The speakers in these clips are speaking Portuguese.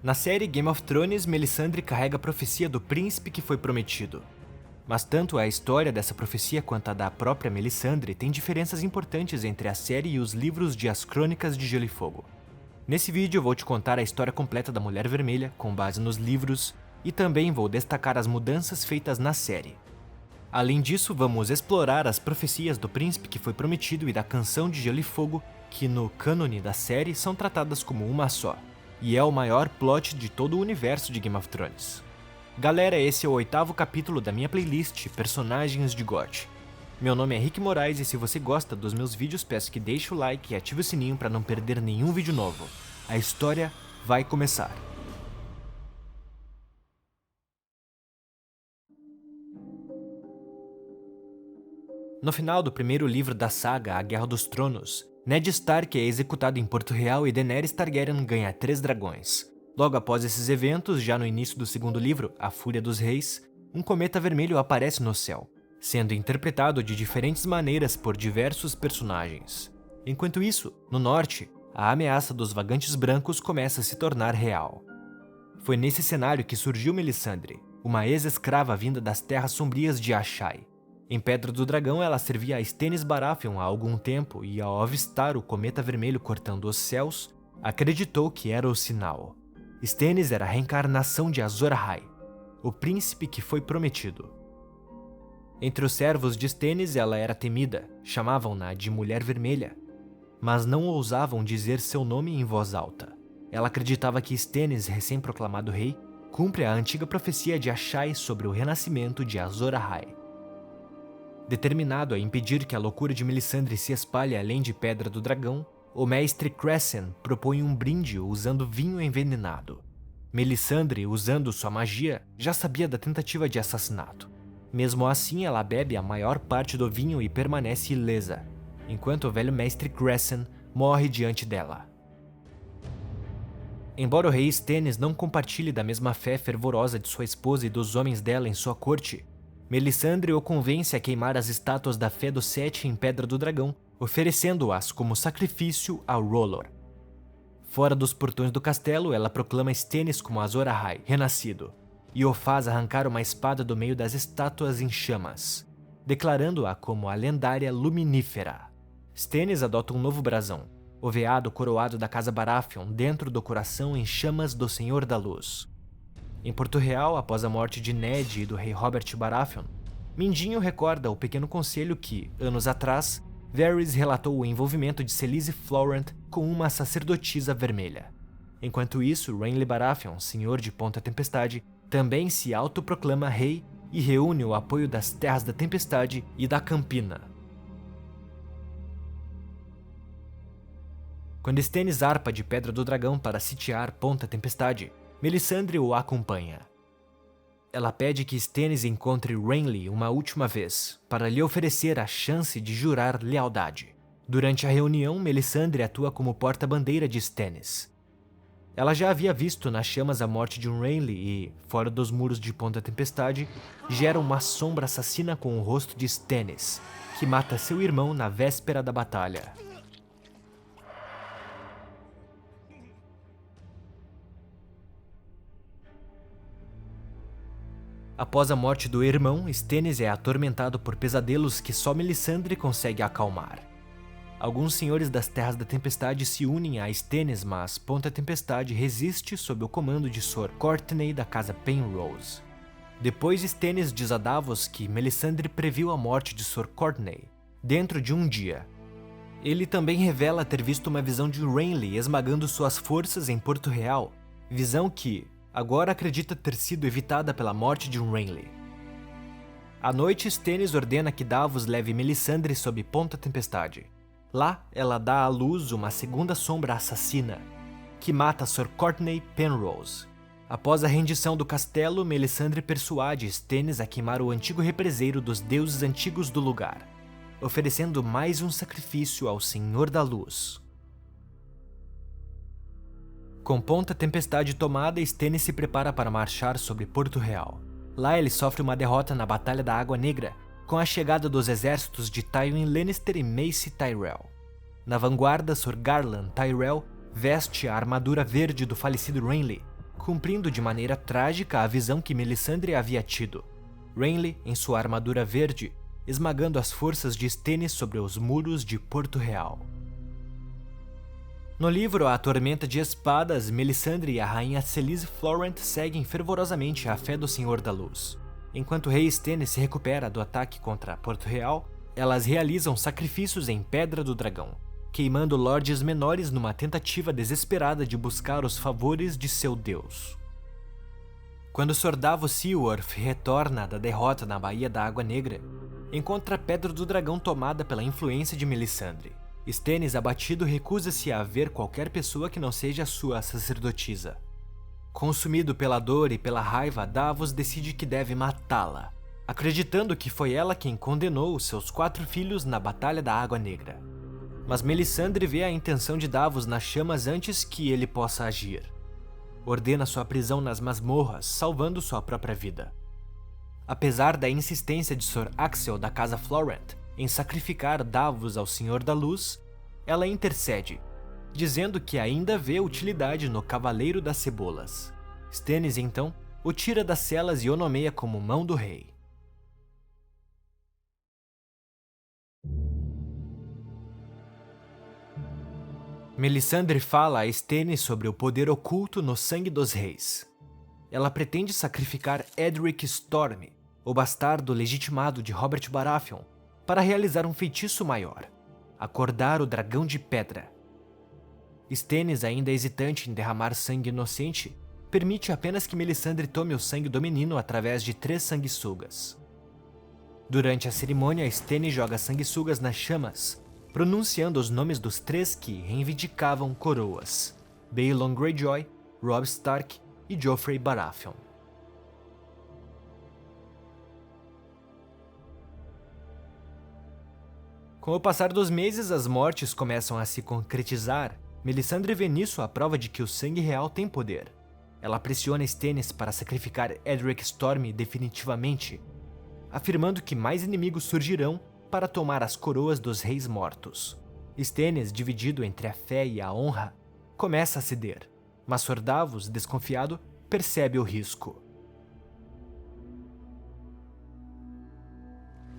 Na série Game of Thrones, Melisandre carrega a profecia do príncipe que foi prometido. Mas tanto a história dessa profecia quanto a da própria Melisandre tem diferenças importantes entre a série e os livros de As Crônicas de Gelo e Fogo. Nesse vídeo eu vou te contar a história completa da Mulher Vermelha, com base nos livros, e também vou destacar as mudanças feitas na série. Além disso, vamos explorar as profecias do príncipe que foi prometido e da Canção de Gelo e Fogo, que no cânone da série são tratadas como uma só, e é o maior plot de todo o universo de Game of Thrones. Galera, esse é o 8º capítulo da minha playlist Personagens de GOT. Meu nome é Rick Moraes e se você gosta dos meus vídeos, peço que deixe o like e ative o sininho para não perder nenhum vídeo novo. A história vai começar. No final do primeiro livro da saga A Guerra dos Tronos, Ned Stark é executado em Porto Real e Daenerys Targaryen ganha 3 dragões. Logo após esses eventos, já no início do segundo livro, A Fúria dos Reis, um cometa vermelho aparece no céu, sendo interpretado de diferentes maneiras por diversos personagens. Enquanto isso, no norte, a ameaça dos vagantes brancos começa a se tornar real. Foi nesse cenário que surgiu Melisandre, uma ex-escrava vinda das terras sombrias de Ashai. Em Pedra do Dragão, ela servia a Stannis Baratheon há algum tempo e, ao avistar o cometa vermelho cortando os céus, acreditou que era o sinal. Stannis era a reencarnação de Azor Ahai, o príncipe que foi prometido. Entre os servos de Stannis, ela era temida, chamavam-na de Mulher Vermelha, mas não ousavam dizer seu nome em voz alta. Ela acreditava que Stannis, recém-proclamado rei, cumpre a antiga profecia de Ashai sobre o renascimento de Azor Ahai. Determinado a impedir que a loucura de Melisandre se espalhe além de Pedra do Dragão, o mestre Crescent propõe um brinde usando vinho envenenado. Melisandre, usando sua magia, já sabia da tentativa de assassinato. Mesmo assim, ela bebe a maior parte do vinho e permanece ilesa, enquanto o velho mestre Crescent morre diante dela. Embora o rei Stannis não compartilhe da mesma fé fervorosa de sua esposa e dos homens dela em sua corte, Melisandre o convence a queimar as estátuas da Fé do Sete em Pedra do Dragão, oferecendo-as como sacrifício a R'hllor. Fora dos portões do castelo, ela proclama Stannis como Azor Ahai, renascido, e o faz arrancar uma espada do meio das estátuas em chamas, declarando-a como a lendária Luminífera. Stannis adota um novo brasão, o veado coroado da Casa Baratheon dentro do coração em chamas do Senhor da Luz. Em Porto Real, após a morte de Ned e do rei Robert Baratheon, Mindinho recorda ao pequeno conselho que, anos atrás, Varys relatou o envolvimento de Selyse Florent com uma sacerdotisa vermelha. Enquanto isso, Renly Baratheon, senhor de Ponta Tempestade, também se autoproclama rei e reúne o apoio das Terras da Tempestade e da Campina. Quando Stannis zarpa de Pedra do Dragão para sitiar Ponta Tempestade, Melisandre o acompanha. Ela pede que Stannis encontre Renly uma última vez, para lhe oferecer a chance de jurar lealdade. Durante a reunião, Melisandre atua como porta-bandeira de Stannis. Ela já havia visto nas chamas a morte de Renly e, fora dos muros de Ponta Tempestade, gera uma sombra assassina com o rosto de Stannis, que mata seu irmão na véspera da batalha. Após a morte do irmão, Stannis é atormentado por pesadelos que só Melisandre consegue acalmar. Alguns senhores das Terras da Tempestade se unem a Stannis, mas Ponta Tempestade resiste sob o comando de Sor Courtenay da Casa Penrose. Depois, Stannis diz a Davos que Melisandre previu a morte de Sor Courtenay dentro de um dia. Ele também revela ter visto uma visão de Renly esmagando suas forças em Porto Real, visão que agora acredita ter sido evitada pela morte de Renly. À noite, Stannis ordena que Davos leve Melisandre sob Ponta Tempestade. Lá, ela dá à luz uma segunda sombra assassina, que mata Sor Courtenay Penrose. Após a rendição do castelo, Melisandre persuade Stannis a queimar o antigo represeiro dos deuses antigos do lugar, oferecendo mais um sacrifício ao Senhor da Luz. Com Ponta Tempestade tomada, Stannis se prepara para marchar sobre Porto Real. Lá ele sofre uma derrota na Batalha da Água Negra, com a chegada dos exércitos de Tywin Lannister e Mace Tyrell. Na vanguarda, Sir Garland Tyrell veste a armadura verde do falecido Renly, cumprindo de maneira trágica a visão que Melisandre havia tido. Renly, em sua armadura verde, esmagando as forças de Stannis sobre os muros de Porto Real. No livro A Tormenta de Espadas, Melisandre e a rainha Selyse Florent seguem fervorosamente a fé do Senhor da Luz. Enquanto o rei Stannis se recupera do ataque contra Porto Real, elas realizam sacrifícios em Pedra do Dragão, queimando lordes menores numa tentativa desesperada de buscar os favores de seu deus. Quando Sir Davos Seaworth retorna da derrota na Baía da Água Negra, encontra a Pedra do Dragão tomada pela influência de Melisandre. Stannis, abatido, recusa-se a ver qualquer pessoa que não seja sua sacerdotisa. Consumido pela dor e pela raiva, Davos decide que deve matá-la, acreditando que foi ela quem condenou seus 4 filhos na Batalha da Água Negra. Mas Melisandre vê a intenção de Davos nas chamas antes que ele possa agir. Ordena sua prisão nas masmorras, salvando sua própria vida. Apesar da insistência de Sir Axel da Casa Florent em sacrificar Davos ao Senhor da Luz, ela intercede, dizendo que ainda vê utilidade no Cavaleiro das Cebolas. Stannis, então, o tira das celas e o nomeia como Mão do Rei. Melisandre fala a Stannis sobre o poder oculto no sangue dos reis. Ela pretende sacrificar Edric Storm, o bastardo legitimado de Robert Baratheon, para realizar um feitiço maior, acordar o Dragão de Pedra. Stannis, ainda hesitante em derramar sangue inocente, permite apenas que Melisandre tome o sangue do menino através de 3 sanguessugas. Durante a cerimônia, Stannis joga sanguessugas nas chamas, pronunciando os nomes dos 3 que reivindicavam coroas: Balon Greyjoy, Robb Stark e Joffrey Baratheon. Com o passar dos meses, as mortes começam a se concretizar. Melisandre vê nisso a prova de que o sangue real tem poder. Ela pressiona Stannis para sacrificar Edric Storm definitivamente, afirmando que mais inimigos surgirão para tomar as coroas dos reis mortos. Stannis, dividido entre a fé e a honra, começa a ceder, mas Sir Davos, desconfiado, percebe o risco.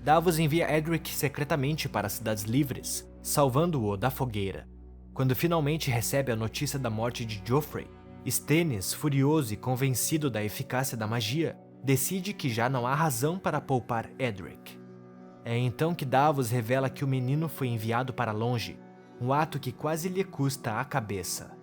Davos envia Edric secretamente para as Cidades Livres, salvando-o da fogueira. Quando finalmente recebe a notícia da morte de Joffrey, Stannis, furioso e convencido da eficácia da magia, decide que já não há razão para poupar Edric. É então que Davos revela que o menino foi enviado para longe, um ato que quase lhe custa a cabeça.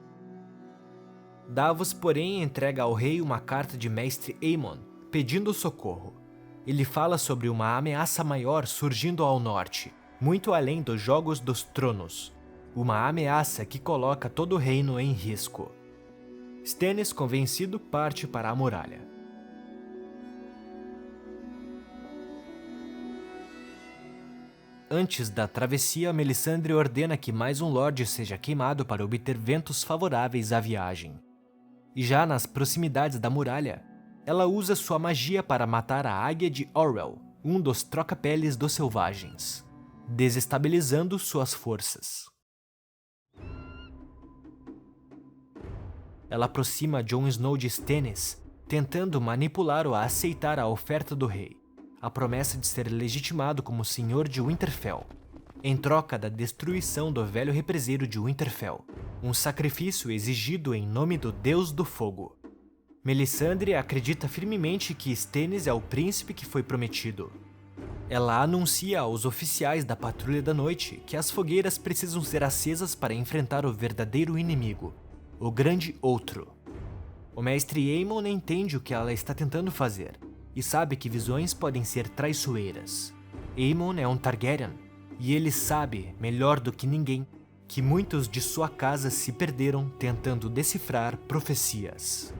Davos, porém, entrega ao rei uma carta de Mestre Aemon, pedindo socorro. Ele fala sobre uma ameaça maior surgindo ao norte, muito além dos Jogos dos Tronos. Uma ameaça que coloca todo o reino em risco. Stannis, convencido, parte para a muralha. Antes da travessia, Melisandre ordena que mais um Lorde seja queimado para obter ventos favoráveis à viagem. E já nas proximidades da muralha, ela usa sua magia para matar a Águia de Orwell, um dos troca-peles dos selvagens, desestabilizando suas forças. Ela aproxima Jon Snow de Stannis, tentando manipulá-lo a aceitar a oferta do rei, a promessa de ser legitimado como senhor de Winterfell, em troca da destruição do velho represeiro de Winterfell, um sacrifício exigido em nome do Deus do Fogo. Melisandre acredita firmemente que Stannis é o príncipe que foi prometido. Ela anuncia aos oficiais da Patrulha da Noite que as fogueiras precisam ser acesas para enfrentar o verdadeiro inimigo, o Grande Outro. O mestre Aemon entende o que ela está tentando fazer e sabe que visões podem ser traiçoeiras. Aemon é um Targaryen e ele sabe, melhor do que ninguém, que muitos de sua casa se perderam tentando decifrar profecias.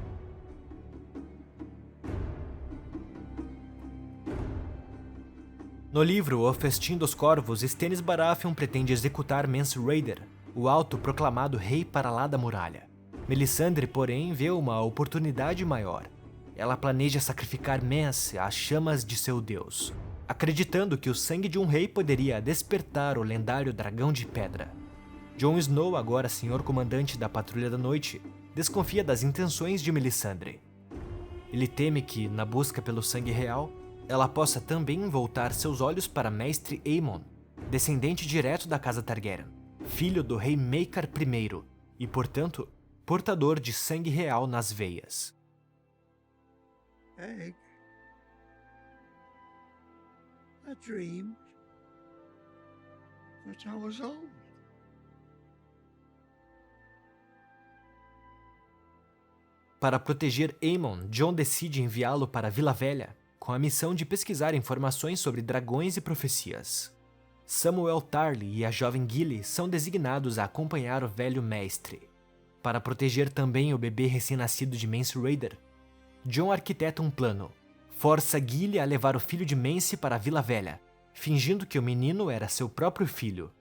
No livro O Festim dos Corvos, Stannis Baratheon pretende executar Mance Rayder, o autoproclamado rei para lá da muralha. Melisandre, porém, vê uma oportunidade maior. Ela planeja sacrificar Mance às chamas de seu deus, acreditando que o sangue de um rei poderia despertar o lendário Dragão de Pedra. Jon Snow, agora senhor comandante da Patrulha da Noite, desconfia das intenções de Melisandre. Ele teme que, na busca pelo sangue real, ela possa também voltar seus olhos para Mestre Aemon, descendente direto da casa Targaryen, filho do rei Maekar I e, portanto, portador de sangue real nas veias. Egg. I dreamed that I was old. Para proteger Aemon, Jon decide enviá-lo para Vila Velha, com a missão de pesquisar informações sobre dragões e profecias. Samuel Tarly e a jovem Gilly são designados a acompanhar o velho mestre. Para proteger também o bebê recém-nascido de Mance Rayder, Jon arquiteta um plano. Força Gilly a levar o filho de Mance para a Vila Velha, fingindo que o menino era seu próprio filho.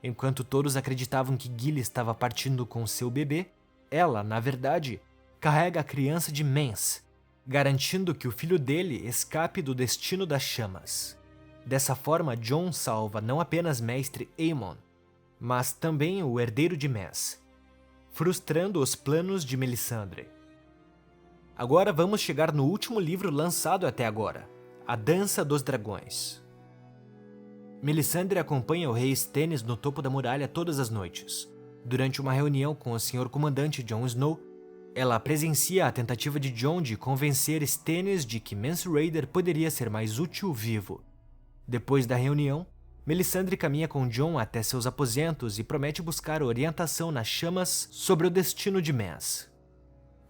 Enquanto todos acreditavam que Gilly estava partindo com seu bebê, ela, na verdade, carrega a criança de Mance, garantindo que o filho dele escape do destino das chamas. Dessa forma, Jon salva não apenas Mestre Aemon, mas também o herdeiro de Mance, frustrando os planos de Melisandre. Agora vamos chegar no último livro lançado até agora, A Dança dos Dragões. Melisandre acompanha o rei Stannis no topo da muralha todas as noites. Durante uma reunião com o Senhor Comandante Jon Snow, ela presencia a tentativa de Jon de convencer Stannis de que Mance Rayder poderia ser mais útil vivo. Depois da reunião, Melisandre caminha com Jon até seus aposentos e promete buscar orientação nas chamas sobre o destino de Mance.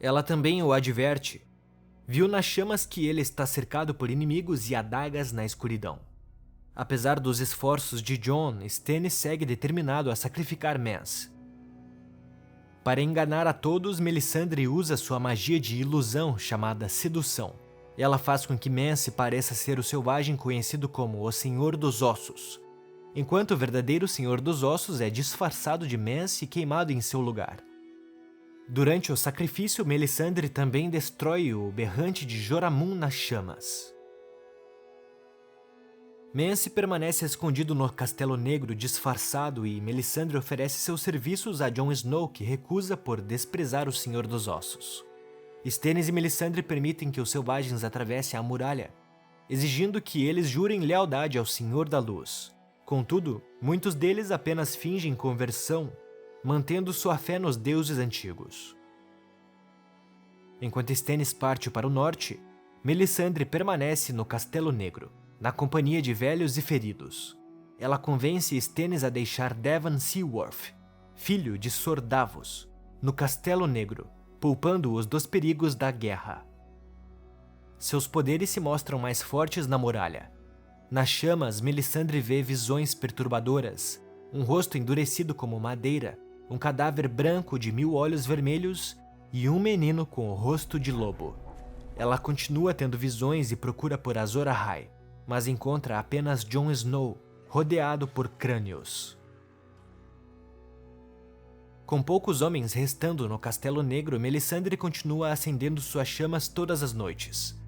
Ela também o adverte. Viu nas chamas que ele está cercado por inimigos e adagas na escuridão. Apesar dos esforços de Jon, Stannis segue determinado a sacrificar Mance. Para enganar a todos, Melisandre usa sua magia de ilusão chamada sedução. Ela faz com que Mance pareça ser o selvagem conhecido como o Senhor dos Ossos, enquanto o verdadeiro Senhor dos Ossos é disfarçado de Mance e queimado em seu lugar. Durante o sacrifício, Melisandre também destrói o berrante de Joramun nas chamas. Mance permanece escondido no Castelo Negro disfarçado e Melisandre oferece seus serviços a Jon Snow, que recusa por desprezar o Senhor dos Ossos. Stannis e Melisandre permitem que os selvagens atravessem a muralha, exigindo que eles jurem lealdade ao Senhor da Luz. Contudo, muitos deles apenas fingem conversão, mantendo sua fé nos deuses antigos. Enquanto Stannis parte para o norte, Melisandre permanece no Castelo Negro, na companhia de velhos e feridos. Ela convence Stannis a deixar Devan Seaworth, filho de Sor Davos, no Castelo Negro, poupando-os dos perigos da guerra. Seus poderes se mostram mais fortes na muralha. Nas chamas, Melisandre vê visões perturbadoras, um rosto endurecido como madeira, um cadáver branco de 1000 olhos vermelhos e um menino com o rosto de lobo. Ela continua tendo visões e procura por Azor Ahai, mas encontra apenas Jon Snow, rodeado por crânios. Com poucos homens restando no Castelo Negro, Melisandre continua acendendo suas chamas todas as noites.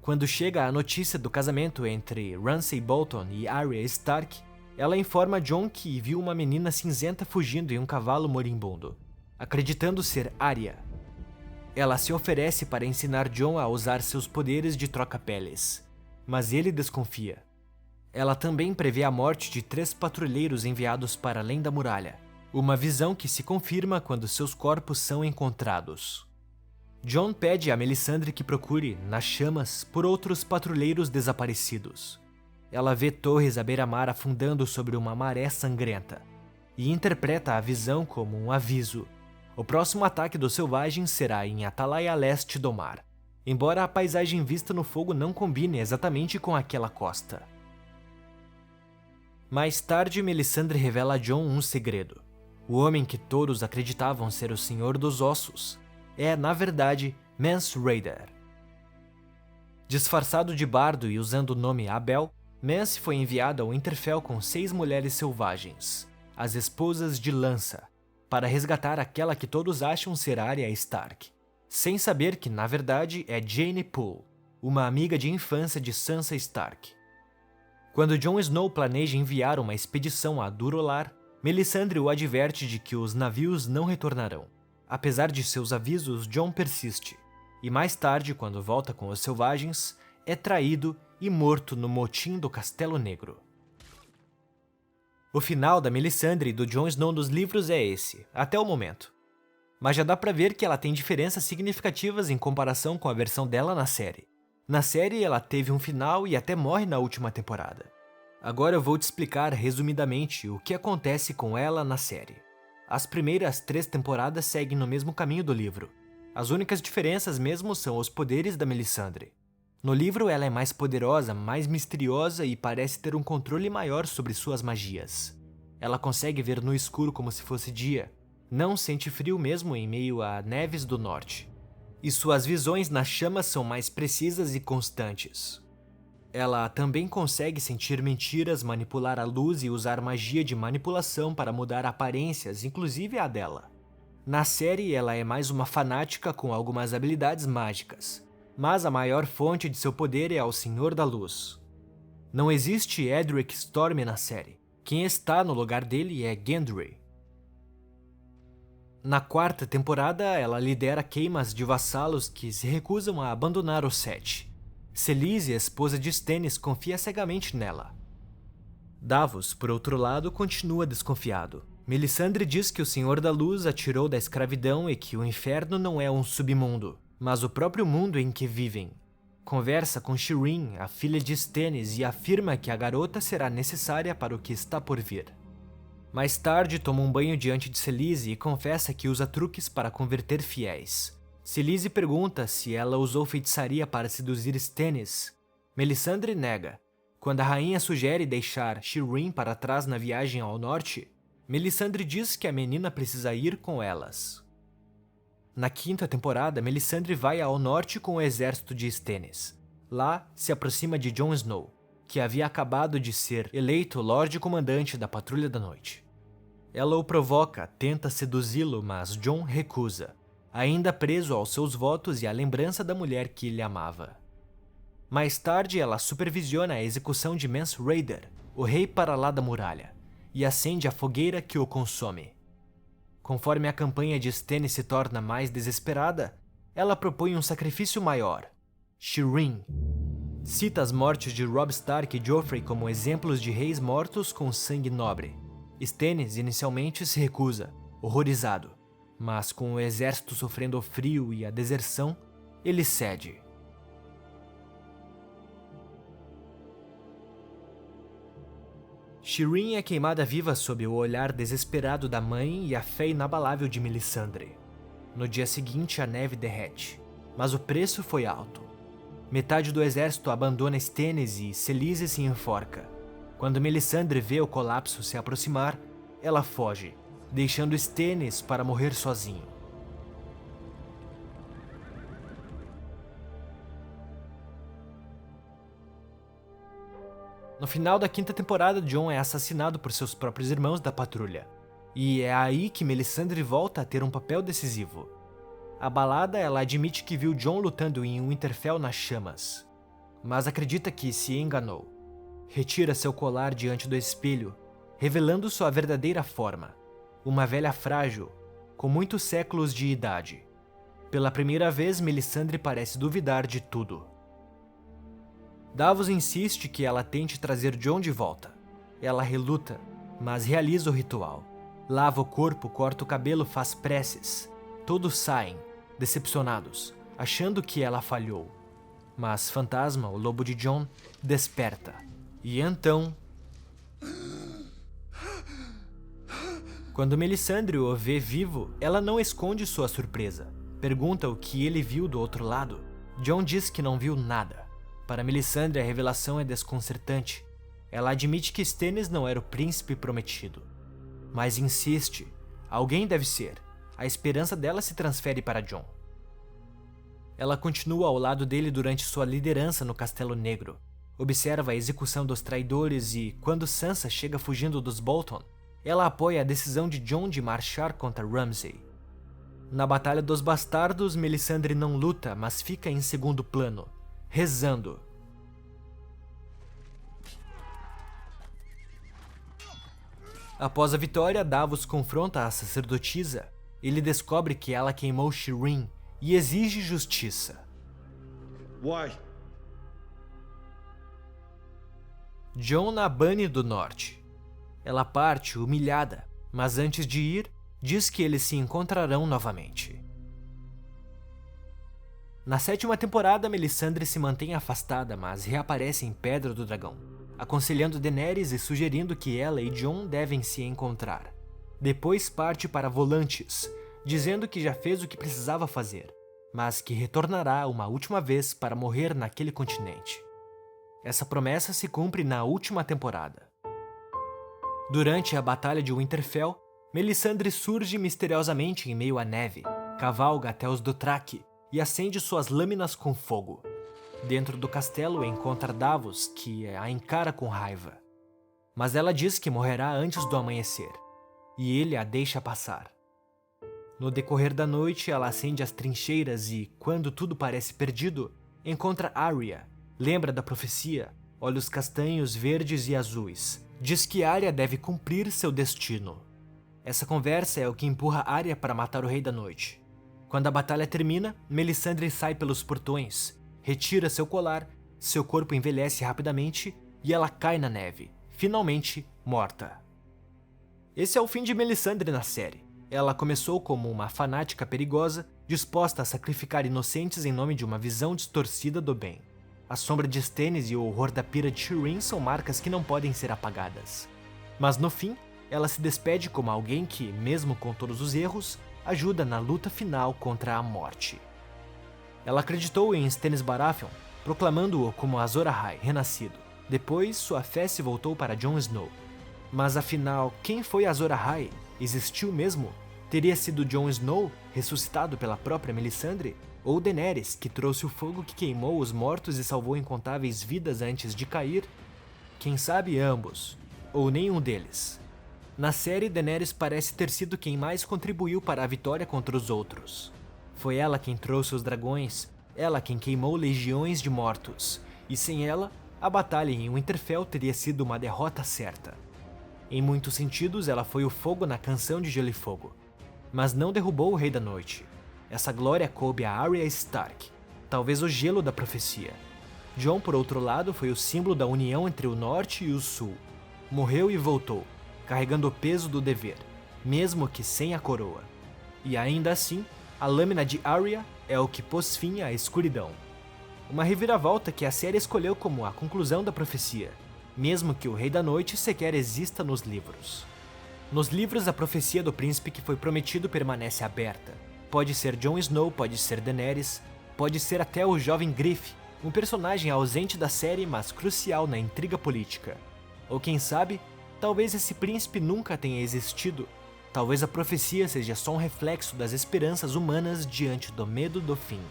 Quando chega a notícia do casamento entre Ramsay Bolton e Arya Stark, ela informa Jon que viu uma menina cinzenta fugindo em um cavalo moribundo, acreditando ser Arya. Ela se oferece para ensinar Jon a usar seus poderes de troca-peles, mas ele desconfia. Ela também prevê a morte de 3 patrulheiros enviados para além da muralha, uma visão que se confirma quando seus corpos são encontrados. Jon pede a Melisandre que procure, nas chamas, por outros patrulheiros desaparecidos. Ela vê torres à beira-mar afundando sobre uma maré sangrenta, e interpreta a visão como um aviso. O próximo ataque dos selvagens será em Atalaia Leste do mar, embora a paisagem vista no fogo não combine exatamente com aquela costa. Mais tarde, Melisandre revela a Jon um segredo. O homem que todos acreditavam ser o Senhor dos Ossos é, na verdade, Mance Rayder. Disfarçado de bardo e usando o nome Abel, Mance foi enviado ao Winterfell com 6 mulheres selvagens, as esposas de Lança, para resgatar aquela que todos acham ser Arya Stark, sem saber que, na verdade, é Jeyne Poole, uma amiga de infância de Sansa Stark. Quando Jon Snow planeja enviar uma expedição a Durolar, Melisandre o adverte de que os navios não retornarão. Apesar de seus avisos, Jon persiste, e mais tarde, quando volta com os selvagens, é traído e morto no motim do Castelo Negro. O final da Melisandre e do Jon Snow nos livros é esse, até o momento. Mas já dá pra ver que ela tem diferenças significativas em comparação com a versão dela na série. Na série, ela teve um final e até morre na última temporada. Agora eu vou te explicar resumidamente o que acontece com ela na série. As primeiras 3 temporadas seguem no mesmo caminho do livro. As únicas diferenças mesmo são os poderes da Melisandre. No livro, ela é mais poderosa, mais misteriosa e parece ter um controle maior sobre suas magias. Ela consegue ver no escuro como se fosse dia, não sente frio mesmo em meio a neves do norte. E suas visões nas chamas são mais precisas e constantes. Ela também consegue sentir mentiras, manipular a luz e usar magia de manipulação para mudar aparências, inclusive a dela. Na série, ela é mais uma fanática com algumas habilidades mágicas, mas a maior fonte de seu poder é o Senhor da Luz. Não existe Edric Storm na série. Quem está no lugar dele é Gendry. Na 4ª temporada, ela lidera queimas de vassalos que se recusam a abandonar o Sete. Selise, esposa de Stannis, confia cegamente nela. Davos, por outro lado, continua desconfiado. Melisandre diz que o Senhor da Luz a tirou da escravidão e que o inferno não é um submundo, mas o próprio mundo em que vivem. Conversa com Shireen, a filha de Stannis, e afirma que a garota será necessária para o que está por vir. Mais tarde, toma um banho diante de Selise e confessa que usa truques para converter fiéis. Selise pergunta se ela usou feitiçaria para seduzir Stannis. Melisandre nega. Quando a rainha sugere deixar Shireen para trás na viagem ao norte, Melisandre diz que a menina precisa ir com elas. Na 5ª temporada, Melisandre vai ao norte com o exército de Stannis. Lá, se aproxima de Jon Snow, que havia acabado de ser eleito Lorde Comandante da Patrulha da Noite. Ela o provoca, tenta seduzi-lo, mas Jon recusa, ainda preso aos seus votos e à lembrança da mulher que ele amava. Mais tarde, ela supervisiona a execução de Mance Rayder, o rei para lá da muralha, e acende a fogueira que o consome. Conforme a campanha de Stannis se torna mais desesperada, ela propõe um sacrifício maior, Shireen. Cita as mortes de Robb Stark e Joffrey como exemplos de reis mortos com sangue nobre. Stannis inicialmente se recusa, horrorizado, mas com o exército sofrendo o frio e a deserção, ele cede. Shireen é queimada viva sob o olhar desesperado da mãe e a fé inabalável de Melisandre. No dia seguinte, a neve derrete, mas o preço foi alto. Metade do exército abandona Stannis e Selise se enforca. Quando Melisandre vê o colapso se aproximar, ela foge, deixando Stannis para morrer sozinho. No final da 5ª temporada, Jon é assassinado por seus próprios irmãos da patrulha. E é aí que Melisandre volta a ter um papel decisivo. Abalada, ela admite que viu Jon lutando em Winterfell nas chamas, mas acredita que se enganou. Retira seu colar diante do espelho, revelando sua verdadeira forma, uma velha frágil, com muitos séculos de idade. Pela primeira vez, Melisandre parece duvidar de tudo. Davos insiste que ela tente trazer Jon de volta. Ela reluta, mas realiza o ritual. Lava o corpo, corta o cabelo, faz preces. Todos saem, decepcionados, achando que ela falhou. Mas Fantasma, o lobo de Jon, desperta. E então... Quando Melisandre o vê vivo, ela não esconde sua surpresa. Pergunta o que ele viu do outro lado. Jon diz que não viu nada. Para Melisandre, a revelação é desconcertante. Ela admite que Stannis não era o príncipe prometido. Mas insiste, alguém deve ser. A esperança dela se transfere para Jon. Ela continua ao lado dele durante sua liderança no Castelo Negro. Observa a execução dos traidores e, quando Sansa chega fugindo dos Bolton, ela apoia a decisão de Jon de marchar contra Ramsay. Na Batalha dos Bastardos, Melisandre não luta, mas fica em segundo plano, rezando. Após a vitória, Davos confronta a sacerdotisa, Ele descobre que ela queimou Shireen e exige justiça. Why? Jon na Bunny do Norte. Ela parte humilhada, mas antes de ir, diz que eles se encontrarão novamente. Na 7ª temporada, Melisandre se mantém afastada, mas reaparece em Pedra do Dragão, aconselhando Daenerys e sugerindo que ela e Jon devem se encontrar. Depois parte para Volantis, dizendo que já fez o que precisava fazer, mas que retornará uma última vez para morrer naquele continente. Essa promessa se cumpre na última temporada. Durante a Batalha de Winterfell, Melisandre surge misteriosamente em meio à neve, cavalga até os Dothraki e acende suas lâminas com fogo. Dentro do castelo encontra Davos, que a encara com raiva. Mas ela diz que morrerá antes do amanhecer, e ele a deixa passar. No decorrer da noite, ela acende as trincheiras e, quando tudo parece perdido, encontra Arya, lembra da profecia, olhos castanhos, verdes e azuis. Diz que Arya deve cumprir seu destino. Essa conversa é o que empurra Arya para matar o Rei da Noite. Quando a batalha termina, Melisandre sai pelos portões, retira seu colar, seu corpo envelhece rapidamente e ela cai na neve, finalmente morta. Esse é o fim de Melisandre na série. Ela começou como uma fanática perigosa, disposta a sacrificar inocentes em nome de uma visão distorcida do bem. A sombra de Stannis e o horror da pira de Shireen são marcas que não podem ser apagadas. Mas no fim, ela se despede como alguém que, mesmo com todos os erros, ajuda na luta final contra a morte. Ela acreditou em Stannis Baratheon, proclamando-o como Azor Ahai, renascido. Depois, sua fé se voltou para Jon Snow. Mas afinal, quem foi Azor Ahai? Existiu mesmo? Teria sido Jon Snow, ressuscitado pela própria Melisandre? Ou Daenerys, que trouxe o fogo que queimou os mortos e salvou incontáveis vidas antes de cair? Quem sabe ambos, ou nenhum deles. Na série, Daenerys parece ter sido quem mais contribuiu para a vitória contra os outros. Foi ela quem trouxe os dragões, ela quem queimou legiões de mortos, e sem ela, a batalha em Winterfell teria sido uma derrota certa. Em muitos sentidos, ela foi o fogo na Canção de Gelo e Fogo, mas não derrubou o Rei da Noite. Essa glória coube a Arya Stark, talvez o gelo da profecia. Jon, por outro lado, foi o símbolo da união entre o Norte e o Sul. Morreu e voltou, carregando o peso do dever, mesmo que sem a coroa. E ainda assim, a lâmina de Arya é o que pôs fim à escuridão. Uma reviravolta que a série escolheu como a conclusão da profecia, mesmo que o Rei da Noite sequer exista nos livros. Nos livros, a profecia do príncipe que foi prometido permanece aberta. Pode ser Jon Snow, pode ser Daenerys, pode ser até o jovem Griff, um personagem ausente da série, mas crucial na intriga política. Ou quem sabe, talvez esse príncipe nunca tenha existido. Talvez a profecia seja só um reflexo das esperanças humanas diante do medo do fim.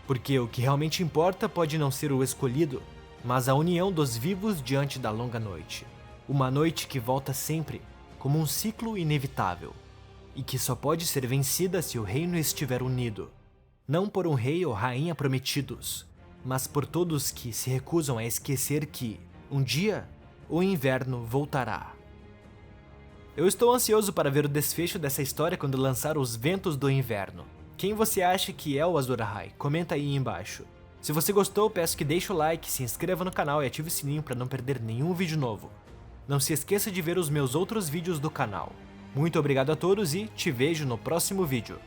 Porque o que realmente importa pode não ser o escolhido, mas a união dos vivos diante da longa noite. Uma noite que volta sempre, como um ciclo inevitável, e que só pode ser vencida se o reino estiver unido. Não por um rei ou rainha prometidos, mas por todos que se recusam a esquecer que, um dia, o inverno voltará. Eu estou ansioso para ver o desfecho dessa história quando lançar Os Ventos do Inverno. Quem você acha que é o Azor Ahai? Comenta aí embaixo. Se você gostou, peço que deixe o like, se inscreva no canal e ative o sininho para não perder nenhum vídeo novo. Não se esqueça de ver os meus outros vídeos do canal. Muito obrigado a todos e te vejo no próximo vídeo.